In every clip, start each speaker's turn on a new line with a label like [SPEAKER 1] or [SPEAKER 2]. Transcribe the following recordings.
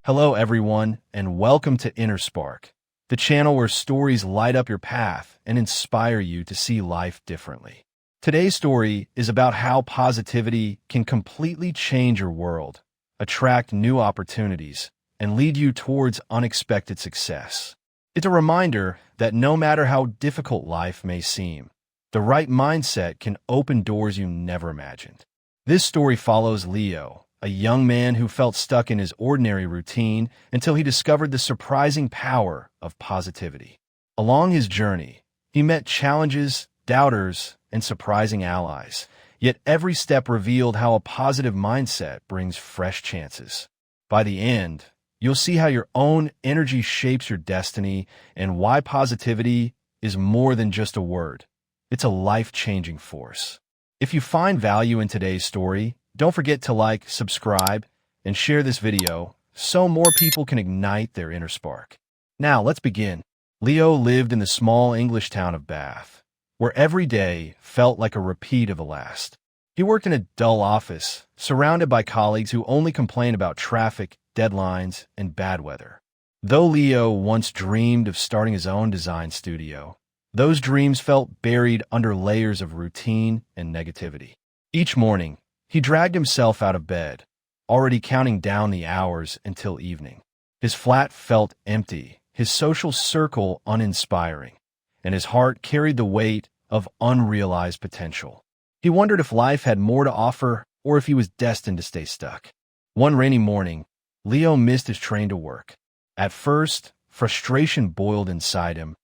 [SPEAKER 1] Hello, everyone, and welcome to Inner Spark, the channel where stories light up your path and inspire you to see life differently. Today's story is about how positivity can completely change your world, attract new opportunities, and lead you towards unexpected success. It's a reminder that no matter how difficult life may seem, the right mindset can open doors you never imagined. This story follows Leo, a young man who felt stuck in his ordinary routine until he discovered the surprising power of positivity. Along his journey, he met challenges, doubters, and surprising allies, yet every step revealed how a positive mindset brings fresh chances. By the end, you'll see how your own energy shapes your destiny and why positivity is more than just a word. It's a life-changing force. If you find value in today's story, don't forget to like, subscribe, and share this video so more people can ignite their inner spark. Now, let's begin. Leo lived in the small English town of Bath, where every day felt like a repeat of the last. He worked in a dull office, surrounded by colleagues who only complained about traffic, deadlines, and bad weather. Though Leo once dreamed of starting his own design studio, those dreams felt buried under layers of routine and negativity. Each morning, he dragged himself out of bed, already counting down the hours until evening. His flat felt empty, his social circle uninspiring, and his heart carried the weight of unrealized potential. He wondered if life had more to offer or if he was destined to stay stuck. One rainy morning, Leo missed his train to work. At first, frustration boiled inside him,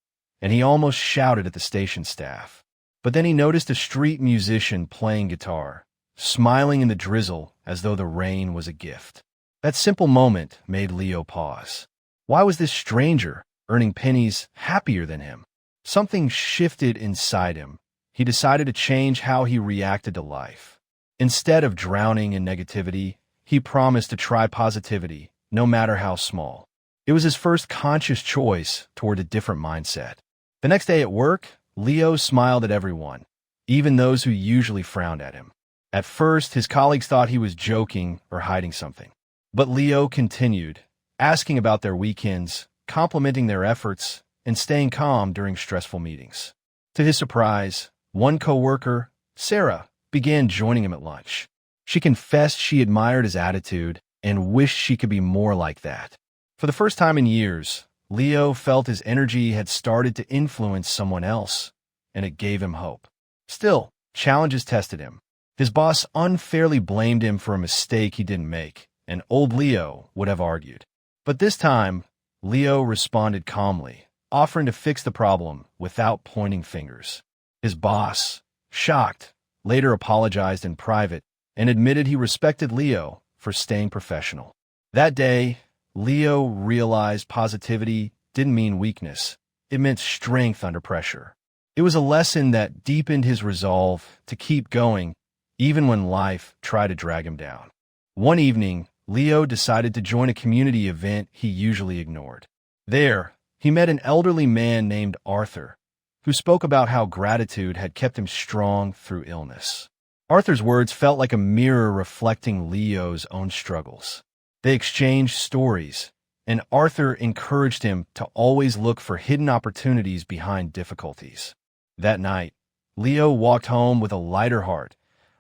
[SPEAKER 1] and he almost shouted at the station staff. But then he noticed a street musician playing guitar, smiling in the drizzle as though the rain was a gift. That simple moment made Leo pause. Why was this stranger, earning pennies, happier than him? Something shifted inside him. He decided to change how he reacted to life. Instead of drowning in negativity, he promised to try positivity, no matter how small. It was his first conscious choice toward a different mindset. The next day at work, Leo smiled at everyone, even those who usually frowned at him. At first, his colleagues thought he was joking or hiding something. But Leo continued, asking about their weekends, complimenting their efforts, and staying calm during stressful meetings. To his surprise, one coworker, Sarah, began joining him at lunch. She confessed she admired his attitude and wished she could be more like that. For the first time in years, Leo felt his energy had started to influence someone else, and it gave him hope. Still, challenges tested him. His boss unfairly blamed him for a mistake he didn't make, and old Leo would have argued. But this time, Leo responded calmly, offering to fix the problem without pointing fingers. His boss, shocked, later apologized in private and admitted he respected Leo for staying professional. That day, Leo realized positivity didn't mean weakness. It meant strength under pressure. It was a lesson that deepened his resolve to keep going even when life tried to drag him down. One evening, Leo decided to join a community event he usually ignored. There, he met an elderly man named Arthur, who spoke about how gratitude had kept him strong through illness. Arthur's words felt like a mirror reflecting Leo's own struggles. They exchanged stories, and Arthur encouraged him to always look for hidden opportunities behind difficulties. That night, Leo walked home with a lighter heart,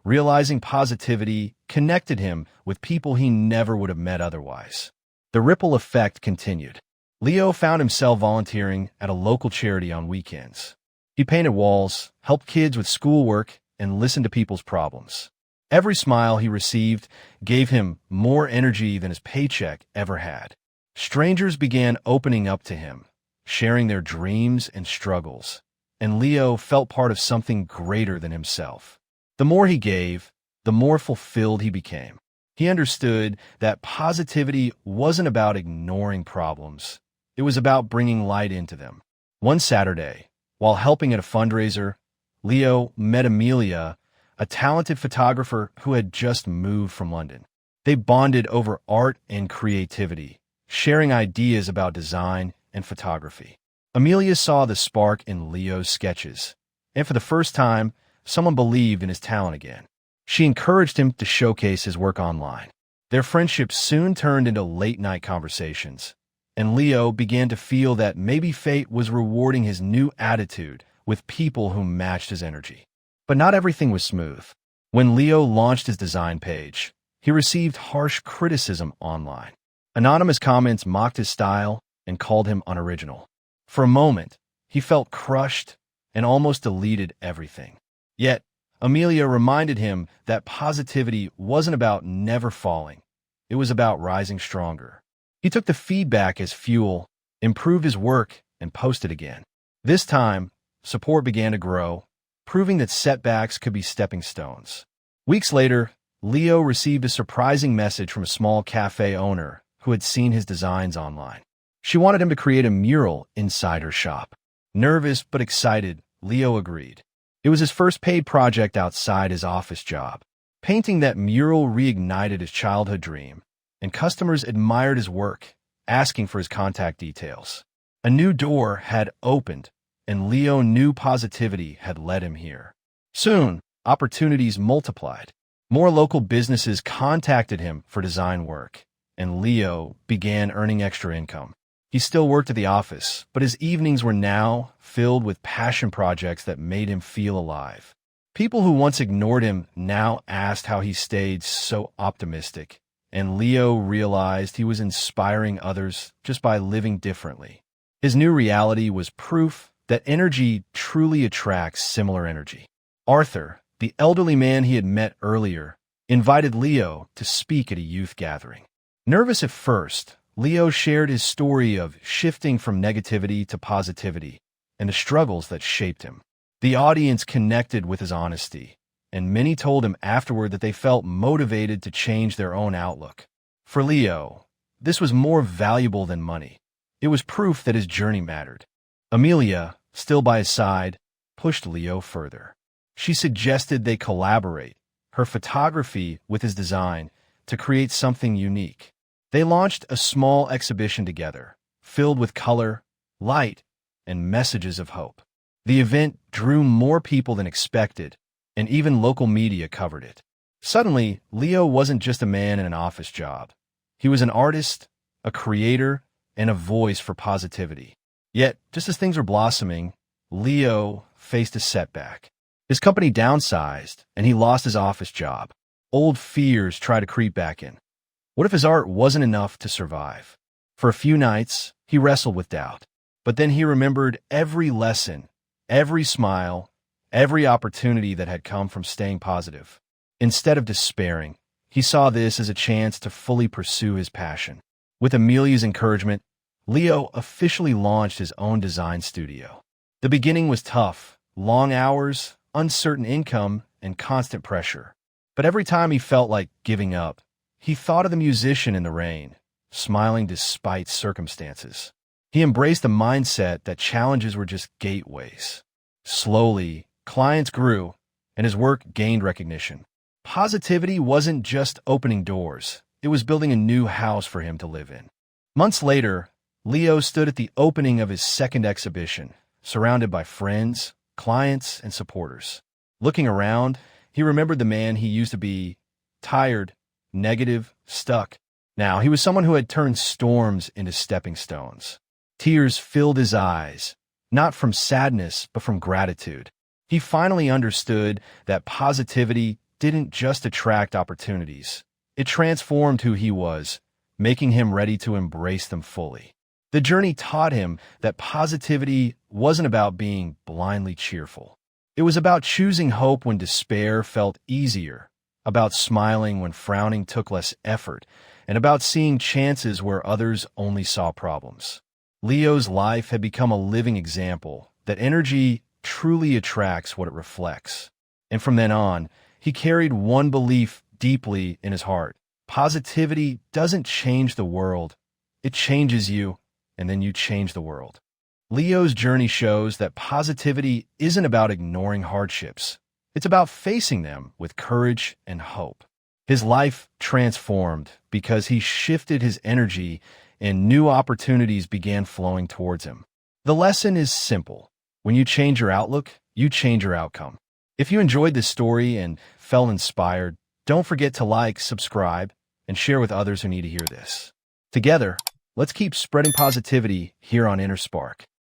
[SPEAKER 1] realizing positivity connected him with people he never would have met otherwise. The ripple effect continued. Leo found himself volunteering at a local charity on weekends. He painted walls, helped kids with schoolwork, and listened to people's problems. Every smile he received gave him more energy than his paycheck ever had. Strangers began opening up to him, sharing their dreams and struggles, and Leo felt part of something greater than himself. The more he gave, the more fulfilled he became. He understood that positivity wasn't about ignoring problems. It was about bringing light into them. One Saturday, while helping at a fundraiser, Leo met Amelia, a talented photographer who had just moved from London. They bonded over art and creativity, sharing ideas about design and photography. Amelia saw the spark in Leo's sketches, and for the first time, someone believed in his talent again. She encouraged him to showcase his work online. Their friendship soon turned into late-night conversations, and Leo began to feel that maybe fate was rewarding his new attitude with people who matched his energy. But not everything was smooth. When Leo launched his design page, he received harsh criticism online. Anonymous comments mocked his style and called him unoriginal. For a moment, he felt crushed and almost deleted everything. Yet, Amelia reminded him that positivity wasn't about never falling. It was about rising stronger. He took the feedback as fuel, improved his work, and posted again. This time, support began to grow, proving that setbacks could be stepping stones. Weeks later, Leo received a surprising message from a small cafe owner who had seen his designs online. She wanted him to create a mural inside her shop. Nervous but excited, Leo agreed. It was his first paid project outside his office job. Painting that mural reignited his childhood dream, and customers admired his work, asking for his contact details. A new door had opened, and Leo knew positivity had led him here. Soon, opportunities multiplied. More local businesses contacted him for design work, and Leo began earning extra income. He still worked at the office, but his evenings were now filled with passion projects that made him feel alive. People who once ignored him now asked how he stayed so optimistic, and Leo realized he was inspiring others just by living differently. His new reality was proof that energy truly attracts similar energy. Arthur, the elderly man he had met earlier, invited Leo to speak at a youth gathering. Nervous at first, Leo shared his story of shifting from negativity to positivity and the struggles that shaped him. The audience connected with his honesty, and many told him afterward that they felt motivated to change their own outlook. For Leo, this was more valuable than money. It was proof that his journey mattered. Amelia, still by his side, pushed Leo further. She suggested they collaborate, her photography with his design, to create something unique. They launched a small exhibition together, filled with color, light, and messages of hope. The event drew more people than expected, and even local media covered it. Suddenly, Leo wasn't just a man in an office job. He was an artist, a creator, and a voice for positivity. Yet, just as things were blossoming, Leo faced a setback. His company downsized, and he lost his office job. Old fears tried to creep back in. What if his art wasn't enough to survive? For a few nights, he wrestled with doubt. But then he remembered every lesson, every smile, every opportunity that had come from staying positive. Instead of despairing, he saw this as a chance to fully pursue his passion. With Amelia's encouragement, Leo officially launched his own design studio. The beginning was tough, long hours, uncertain income, and constant pressure. But every time he felt like giving up, he thought of the musician in the rain, smiling despite circumstances. He embraced a mindset that challenges were just gateways. Slowly, clients grew, and his work gained recognition. Positivity wasn't just opening doors, it was building a new house for him to live in. Months later, Leo stood at the opening of his second exhibition, surrounded by friends, clients, and supporters. Looking around, he remembered the man he used to be: tired, negative, stuck. Now he was someone who had turned storms into stepping stones. Tears filled his eyes, not from sadness, but from gratitude. He finally understood that positivity didn't just attract opportunities. It transformed who he was, making him ready to embrace them fully. The journey taught him that positivity wasn't about being blindly cheerful. It was about choosing hope when despair felt easier, about smiling when frowning took less effort, and about seeing chances where others only saw problems. Leo's life had become a living example that energy truly attracts what it reflects. And from then on, he carried one belief deeply in his heart: positivity doesn't change the world, it changes you, and then you change the world. Leo's journey shows that positivity isn't about ignoring hardships. It's about facing them with courage and hope. His life transformed because he shifted his energy and new opportunities began flowing towards him. The lesson is simple. When you change your outlook, you change your outcome. If you enjoyed this story and felt inspired, don't forget to like, subscribe, and share with others who need to hear this. Together, let's keep spreading positivity here on Inner Spark.